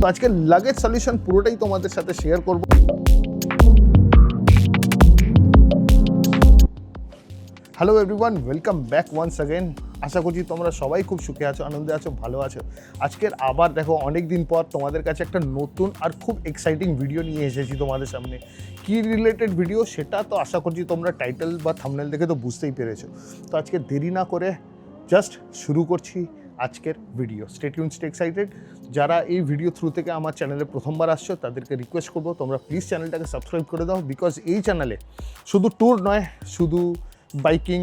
আজকে luggage solution পুরোটাই তোমাদের সাথে শেয়ার করব। Hello everyone, welcome back once again. আশা করছি তোমরা সবাই খুব সুখে আছো, আনন্দে আছো, ভালো আছো। আজকের আবার দেখো অনেক দিন পর তোমাদের কাছে একটা নতুন আর খুব এক্সাইটিং ভিডিও নিয়ে এসেছি তোমাদের সামনে। কি রিলেটেড ভিডিও সেটা তো আশা করছি তোমরা টাইটেল বা থাম্বনেল দেখে তো বুঝতেই পেরেছো। তো আজকে দেরি না করে জাস্ট শুরু করছি আজকের video. Stay tuned, stay excited. যারা এই ভিডিও থ্রু থেকে আমার চ্যানেলে প্রথমবার আসছো তাদেরকে রিকোয়েস্ট করবো তোমরা প্লিজ চ্যানেলটাকে সাবস্ক্রাইব করে দাও, বিকজ এই চ্যানেলে শুধু ট্যুর নয়, শুধু বাইকিং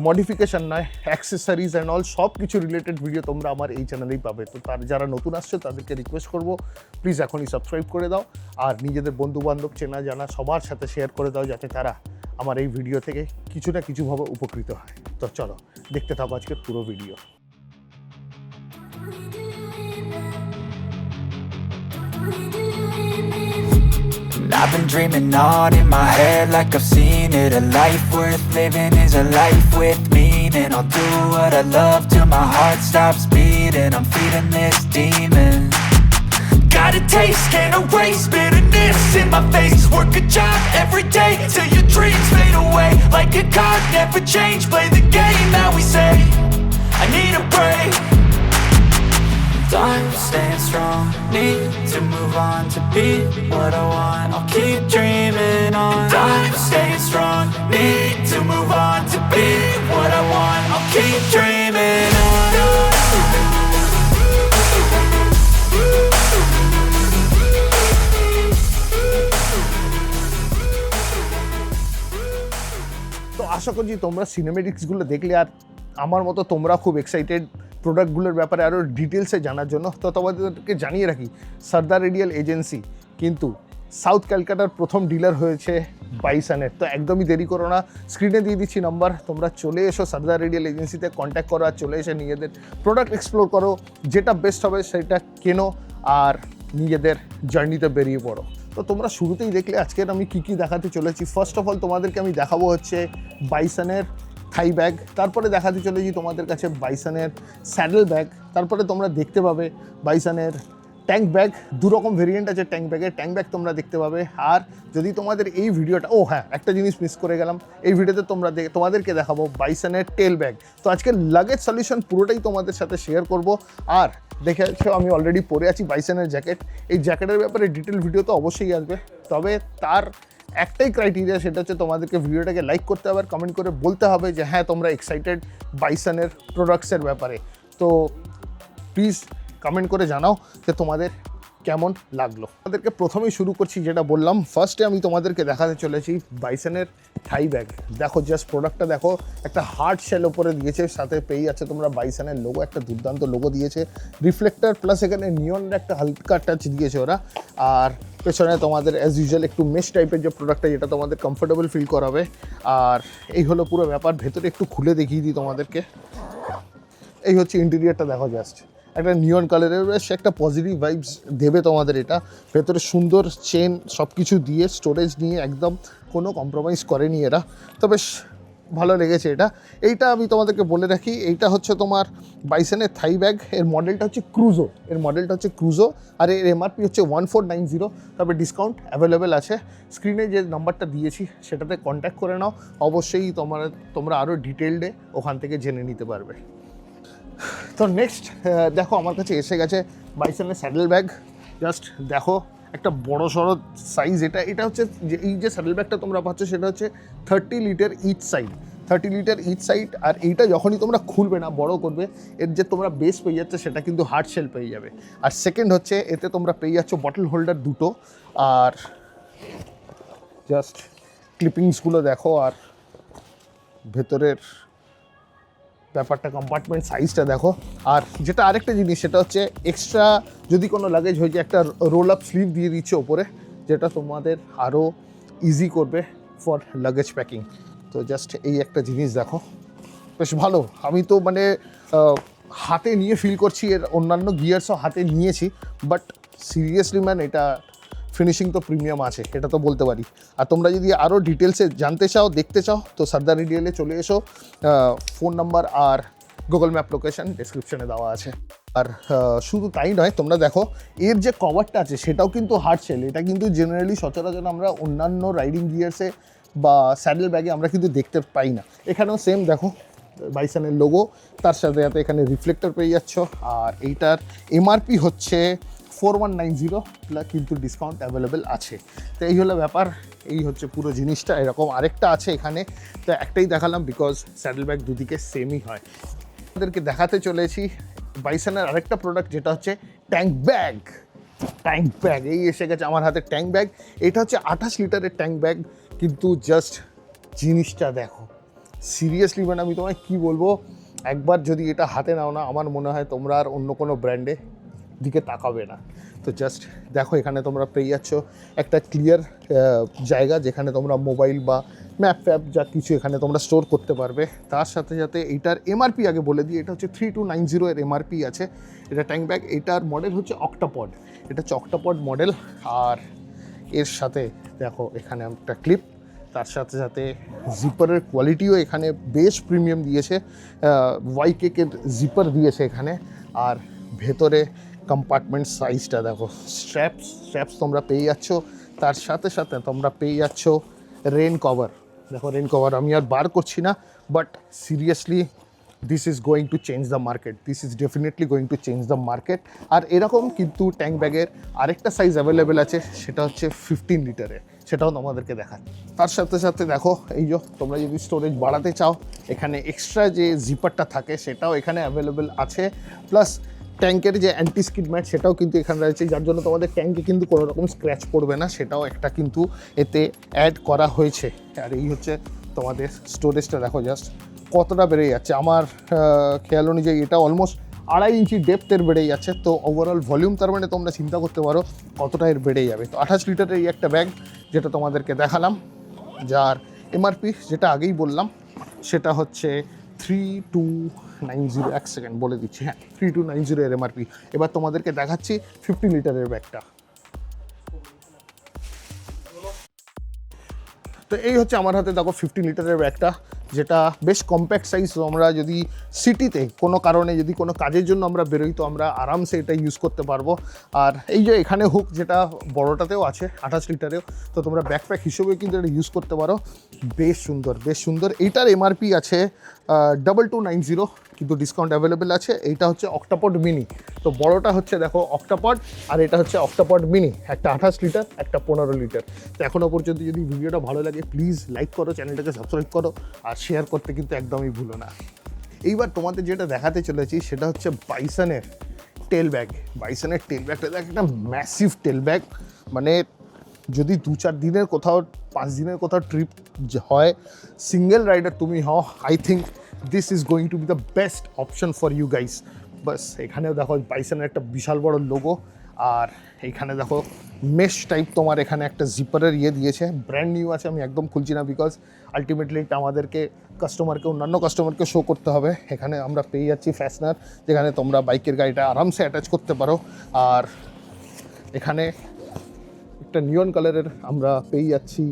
মডিফিকেশান নয়, অ্যাক্সেসরিজ অ্যান্ড অল সব কিছু রিলেটেড ভিডিও তোমরা আমার এই চ্যানেলেই পাবে। তো যারা নতুন আসছো তাদেরকে রিকোয়েস্ট করবো প্লিজ এখনই সাবস্ক্রাইব করে দাও, আর নিজেদের বন্ধুবান্ধব, চেনা জানা সবার সাথে শেয়ার করে দাও, যাতে তারা আমার এই ভিডিও থেকে কিছু না কিছুভাবে উপকৃত হয়। তো চলো দেখতে থাকো আজকের পুরো video. I've been dreaming on in my head like I've seen it. A life worth living is a life with meaning. I'll do what I love till my heart stops beating. I'm feeding this demon. Got a taste, can't erase bitterness in my face. Work a job every day till your dreams fade away. Like a card, never change, play the game that we say. I need a break. I'm staying strong, need to move on to be what I want. I'll keep dreaming on. I'm staying strong, need to move on to be what I want. I'll keep dreaming on. তো আশা করছি তোমরা সিনেমেটিক্সগুলো দেখলে আর আমার মতো তোমরা খুব excited প্রোডাক্টগুলোর ব্যাপারে আরও ডিটেলসে জানার জন্য। তো তোমাদেরকে জানিয়ে রাখি, সর্দার রেডিয়াল এজেন্সি কিন্তু সাউথ ক্যালকাটার প্রথম ডিলার হয়েছে বাইসনের। তো একদমই দেরি করো না, স্ক্রিনে দিয়ে দিচ্ছি নাম্বার, তোমরা চলে এসো সর্দার রেডিয়াল এজেন্সিতে কন্ট্যাক্ট করো, আর চলে এসে নিজেদের প্রোডাক্ট এক্সপ্লোর করো, যেটা বেস্ট হবে সেটা কেনো আর নিজেদের জার্নিতে বেরিয়ে পড়ো। তো তোমরা শুরুতেই দেখলে আজকের আমি কী দেখাতে চলেছি। ফার্স্ট অফ অল তোমাদেরকে আমি দেখাবো হচ্ছে বাইসনের থাই ব্যাগ, তারপরে দেখাতে চলেছি তোমাদের কাছে বাইসনের স্যাডেল ব্যাগ, তারপরে তোমরা দেখতে পাবে বাইসনের ট্যাঙ্ক ব্যাগ। দুরকম ভেরিয়েন্ট আছে ট্যাঙ্ক ব্যাগের, ট্যাঙ্ক ব্যাগ তোমরা দেখতে পাবে। আর যদি তোমাদের এই ভিডিওটা, ও হ্যাঁ একটা জিনিস মিস করে গেলাম, এই ভিডিওতে তোমাদেরকে দেখাবো বাইসনের টেল ব্যাগ। তো আজকে লাগেজ সলিউশন পুরোটাই তোমাদের সাথে শেয়ার করব। আর দেখেছো আমি অলরেডি পরে আছি বাইসনের জ্যাকেট। এই জ্যাকেটের ব্যাপারে ডিটেল ভিডিও তো অবশ্যই আসবে, তবে তার একটাই ক্রাইটেরিয়া, সেটা হচ্ছে তোমাদেরকে ভিডিওটাকে লাইক করতে হবে আর কমেন্ট করে বলতে হবে যে হ্যাঁ তোমরা এক্সাইটেড বাইসনের প্রোডাক্টসের ব্যাপারে। তো প্লিজ কমেন্ট করে জানাও যে তোমাদের কেমন লাগলো। তোমাদেরকে প্রথমেই শুরু করছি, যেটা বললাম ফার্স্টে আমি তোমাদেরকে দেখাতে চলেছি বাইসনের থাই ব্যাগ। দেখো জাস্ট প্রোডাক্টটা দেখো, একটা হার্ড শেল ওপরে দিয়েছে, সাথে পেয়ে যাচ্ছে তোমরা বাইসনের লোগো, একটা দুর্দান্ত লোগো দিয়েছে, রিফ্লেক্টার প্লাস এখানে নিয়নের একটা হালকা টাচ দিয়েছে ওরা। আর পেছনে তোমাদের অ্যাজ ইউজুয়াল একটু মেশ টাইপের যে প্রোডাক্টটা, যেটা তোমাদের কমফোর্টেবল ফিল করাবে। আর এই হলো পুরো ব্যাপার। ভেতরে একটু খুলে দেখিয়ে দিই তোমাদেরকে। এই হচ্ছে ইন্টেরিয়ারটা, দেখো জাস্ট একটা নিয়ন কালারের, বেশ একটা পজিটিভ ভাইবস দেবে তোমাদের এটা। ভেতরে সুন্দর চেন সব কিছু দিয়ে, স্টোরেজ নিয়ে একদম কোনো কম্প্রোমাইজ করেনি এরা। তো বেশ ভালো লেগেছে এটা। এইটা আমি তোমাদেরকে বলে রাখি, এইটা হচ্ছে তোমার বাইসনের থাই ব্যাগ। এর মডেলটা হচ্ছে ক্রুজো, আর এর এমআরপি হচ্ছে 1490। তবে ডিসকাউন্ট অ্যাভেলেবেল আছে। স্ক্রিনে যে নাম্বারটা দিয়েছি সেটাতে কন্ট্যাক্ট করে নাও, অবশ্যই তোমরা আরও ডিটেলডে ওখান থেকে জেনে নিতে পারবে। তো নেক্সট দেখো আমার কাছে এসে গেছে বাইসনের স্যাডেল ব্যাগ। জাস্ট দেখো একটা বড় সড়ো সাইজ এটা হচ্ছে যে এই যে স্যাডেল ব্যাগটা তোমরা পাচ্ছ সেটা হচ্ছে 30 লিটার ইচ সাইড। আর এইটা যখনই তোমরা খুলবে না, বড় করবে, এর যে তোমরা বেস পেয়ে যাচ্ছে সেটা কিন্তু হার্ড শেল পেয়ে যাবে। আর সেকেন্ড হচ্ছে এতে তোমরা পেয়ে যাচ্ছ বটল হোল্ডার দুটো। আর জাস্ট ক্লিপিংসগুলো দেখো, আর ভেতরের ব্যাপারটা, কম্পার্টমেন্ট সাইজটা দেখো। আর যেটা আরেকটা জিনিস সেটা হচ্ছে এক্সট্রা যদি কোনো লাগেজ হয়ে যায়, একটা রোল আপ স্লিভ দিয়ে দিচ্ছে ওপরে, যেটা তোমাদের আরও ইজি করবে ফর লাগেজ প্যাকিং। তো জাস্ট এই একটা জিনিস দেখো, বেশ ভালো। আমি তো মানে হাতে নিয়ে ফিল করছি, এর অন্যান্য গিয়ার্সও হাতে নিয়েছি, বাট সিরিয়াসলি ম্যান এটা ফিনিশিং তো প্রিমিয়াম আছে, এটা তো বলতে পারি। আর তোমরা যদি আরও ডিটেলসে জানতে চাও, দেখতে চাও, তো সর্দার রেডিয়ালে চলে এসো। ফোন নাম্বার আর গুগল ম্যাপ লোকেশন ডেসক্রিপশনে দেওয়া আছে। আর শুধু তাই নয়, তোমরা দেখো এর যে কভারটা আছে সেটাও কিন্তু হার্ড শেল। এটা কিন্তু জেনারেলি সচরাচর আমরা অন্যান্য রাইডিং গিয়ার্সে বা স্যাডেল ব্যাগে আমরা কিন্তু দেখতে পাই না। এখানেও সেম দেখো বাইসনের লোগো, তার সাথে সাথে এখানে রিফ্লেক্টর পেয়ে যাচ্ছ। আর এইটার এমআরপি হচ্ছে 4190 প্লাস, কিন্তু ডিসকাউন্ট অ্যাভেলেবেল আছে। তো এই হলো ব্যাপার, এই হচ্ছে পুরো জিনিসটা। এরকম আরেকটা আছে এখানে, তো একটাই দেখালাম বিকজ স্যাডেল ব্যাগ দুদিকে সেমই হয়। আমাদেরকে দেখাতে চলেছি বাইসনের আরেকটা প্রোডাক্ট, যেটা হচ্ছে ট্যাঙ্ক ব্যাগ। ট্যাঙ্ক ব্যাগ এই এসে গেছে আমার হাতে ট্যাঙ্ক ব্যাগ। এটা হচ্ছে 28 লিটারের ট্যাঙ্ক ব্যাগ, কিন্তু জাস্ট জিনিসটা দেখো, সিরিয়াসলি মানে আমি তোমায় কী বলবো, একবার যদি এটা হাতে নাও না, আমার মনে হয় তোমরা আর অন্য কোনো ব্র্যান্ডে দিকে তাকাবে না। তো জাস্ট দেখো, এখানে তোমরা পেয়ে যাচ্ছ একটা ক্লিয়ার জায়গা যেখানে তোমরা মোবাইল বা ম্যাপ ফ্যাপ যা কিছু এখানে তোমরা স্টোর করতে পারবে। তার সাথে সাথে এইটার এমআরপি আগে বলে দিই, এটা হচ্ছে 3290 এর এমআরপি আছে। এটা ট্যাঙ্ক ব্যাগ, এটার মডেল হচ্ছে অক্টাপড। এটা হচ্ছে অক্টাপড মডেল। আর এর সাথে দেখো এখানে একটা ক্লিপ, তার সাথে সাথে জিপারের কোয়ালিটিও এখানে বেশ প্রিমিয়াম দিয়েছে। ওয়াইকেকের জিপার দিয়েছে এখানে। আর ভেতরে কম্পার্টমেন্ট সাইজটা দেখো, স্ট্র্যাপস তোমরা পেয়ে যাচ্ছ। তার সাথে সাথে তোমরা পেয়ে যাচ্ছ রেন কভার। দেখো রেন কভার আমি আর বার করছি না, but seriously this is going to change the market, this is definitely going to change the market. আর এরকম কিন্তু ট্যাঙ্ক ব্যাগের আরেকটা সাইজ অ্যাভেলেবেল আছে, সেটা হচ্ছে 15 লিটারের, সেটাও তোমাদেরকে দেখাচ্ছি। তার সাথে সাথে দেখো এই যে তোমরা যদি স্টোরেজ বাড়াতে চাও, এখানে এক্সট্রা যে জিপারটা থাকে সেটাও এখানে অ্যাভেলেবেল আছে। প্লাস ট্যাঙ্কের যে অ্যান্টি স্কিড ম্যাট সেটাও কিন্তু এখানে রয়েছে, যার জন্য তোমাদের ট্যাঙ্কে কিন্তু কোনো রকম স্ক্র্যাচ পড়বে না, সেটাও একটা কিন্তু এতে অ্যাড করা হয়েছে। আর এই হচ্ছে তোমাদের স্টোরেজটা দেখো জাস্ট কতটা বেড়ে যাচ্ছে। আমার খেয়াল অনুযায়ী এটা অলমোস্ট 2.5 ইঞ্চি ডেপথের বেড়ে যাচ্ছে। তো ওভারঅল ভলিউম, তার মানে তোমরা চিন্তা করতে পারো কতটা এর বেড়ে যাবে। তো 28 লিটারের এই একটা ব্যাগ যেটা তোমাদেরকে দেখালাম, যার এমআরপি যেটা আগেই বললাম সেটা হচ্ছে 3290। এক সেকেন্ড বলে দিচ্ছি, হ্যাঁ 3290 এর এমআরপি। এবার তোমাদেরকে দেখাচ্ছি 50 লিটারের ব্যাগটা। তো এই হচ্ছে আমার হাতে দেখো 50 লিটারের ব্যাগটা, যেটা বেশ কম্প্যাক্ট সাইজ। আমরা যদি সিটিতে কোনো কারণে যদি কোনো কাজের জন্য আমরা বেরোই, তো আমরা আরামসে এটা ইউজ করতে পারবো। আর এই যে এখানে হুক যেটা বড়টাতেও আছে 28 লিটারেও, তো তোমরা ব্যাকপ্যাক হিসেবে কিন্তু এটা ইউজ করতে পারো। বেশ সুন্দর, বেশ সুন্দর। এইটার এমআরপি আছে 2290, কিন্তু ডিসকাউন্ট অ্যাভেলেবেল আছে। এইটা হচ্ছে অক্টাপড মিনি। তো বড়টা হচ্ছে দেখো অক্টাপড, আর এটা হচ্ছে অক্টাপড মিনি, একটা 28 লিটার, একটা 15 লিটার। তো এখনও পর্যন্ত যদি ভিডিওটা ভালো লাগে প্লিজ লাইক করো, চ্যানেলটাকে সাবস্ক্রাইব করো, আর শেয়ার করতে কিন্তু একদমই ভুলো না। এইবার তোমাদের যেটা দেখাতে চলেছি সেটা হচ্ছে বাইসনের টেল ব্যাগ। বাইসনের টেল ব্যাগটা দেখ, একটা ম্যাসিভ টেল ব্যাগ। মানে যদি 2-4 দিনের কোথাও 5 দিনের কোথাও ট্রিপ হয়, সিঙ্গেল রাইডার তুমি হও, I think this is going to be the best option for you guys. বাস এখানেও দেখো বাইসনের একটা বিশাল বড় লোগো। আর এইখানে দেখো মেশ টাইপ তোমার এখানে একটা জিপারের ইয়ে দিয়েছে, ব্র্যান্ড নিউ আছে। আমি একদম খুলছি না বিকজ আলটিমেটলি এটা আমাদেরকে কাস্টমারকে, অন্যান্য কাস্টমারকে শো করতে হবে। এখানে আমরা পেয়ে যাচ্ছি ফ্যাশনার, যেখানে তোমরা বাইকের গাড়িটা আরামসে অ্যাটাচ করতে পারো। আর এখানে একটা নিয়ন কালারের আমরা পেয়ে যাচ্ছি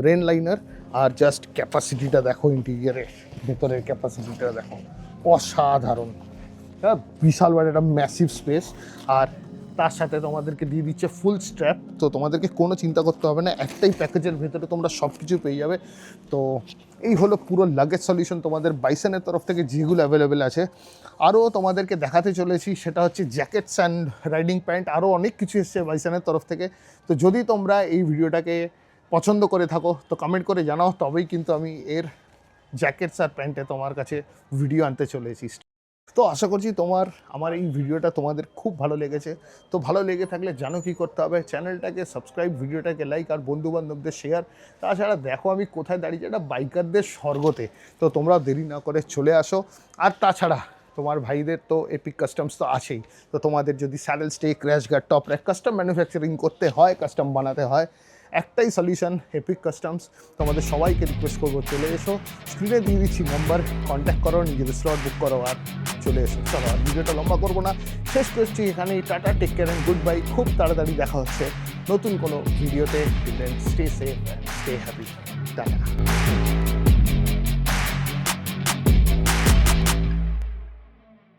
রেন লাইনার। আর জাস্ট ক্যাপাসিটিটা দেখো, ইন্টিরিয়ারের ভেতরের ক্যাপাসিটিটা দেখো, অসাধারণ। হ্যাঁ, বিশাল বড় একটা ম্যাসিভ স্পেস। আর তার সাথে তোমাদেরকে দিয়ে দিচ্ছে ফুল স্ট্র্যাপ। তো তোমাদেরকে কোনো চিন্তা করতে হবে না, একটাই প্যাকেজের ভেতরে তোমরা সব কিছু পেয়ে যাবে। তো এই হলো পুরো লাগেজ সলিউশন তোমাদের বাইসনের তরফ থেকে যেগুলো অ্যাভেলেবেল আছে। আরও তোমাদেরকে দেখাতে চলেছি সেটা হচ্ছে জ্যাকেটস অ্যান্ড রাইডিং প্যান্ট, আরও অনেক কিছু এসছে বাইসনের তরফ থেকে। তো যদি তোমরা এই ভিডিওটাকে পছন্দ করে থাকো তো কমেন্ট করে জানাও, তবেই কিন্তু আমি এর জ্যাকেটস আর প্যান্টে তোমার কাছে ভিডিও আনতে চলেছি। তো আশা করছি আমার এই ভিডিওটা তোমাদের খুব ভালো লেগেছে। তো ভালো লেগে থাকলে জানো কী করতে হবে, চ্যানেলটাকে সাবস্ক্রাইব, ভিডিওটাকে লাইক, আর বন্ধুবান্ধবদের শেয়ার। তাছাড়া দেখো আমি কোথায় দাঁড়িয়েছি, একটা বাইকারদের স্বর্গতে। তো তোমরা দেরি না করে চলে আসো। আর তাছাড়া তোমার ভাইদের তো এপিক কাস্টমস তো আছেই। তো তোমাদের যদি saddle stay, crash guard, top rack custom manufacturing করতে হয়, কাস্টম বানাতে হয়, একটাই সলিউশন, এপিক কাস্টমস। তোমাদের সবাইকে রিকোয়েস্ট করবো চলে এসো, স্ক্রিনে দিয়ে দিচ্ছি নাম্বার, কন্ট্যাক্ট করো, নিজেদের স্লট বুক করো আর চলে এসো। চলো আর ভিডিওটা লম্বা করবো না, শেষ করছি এখানেই। Tata, take care and good bye. খুব তাড়াতাড়ি দেখা হচ্ছে নতুন কোনো ভিডিওতে। Stay safe and stay happy. Tata.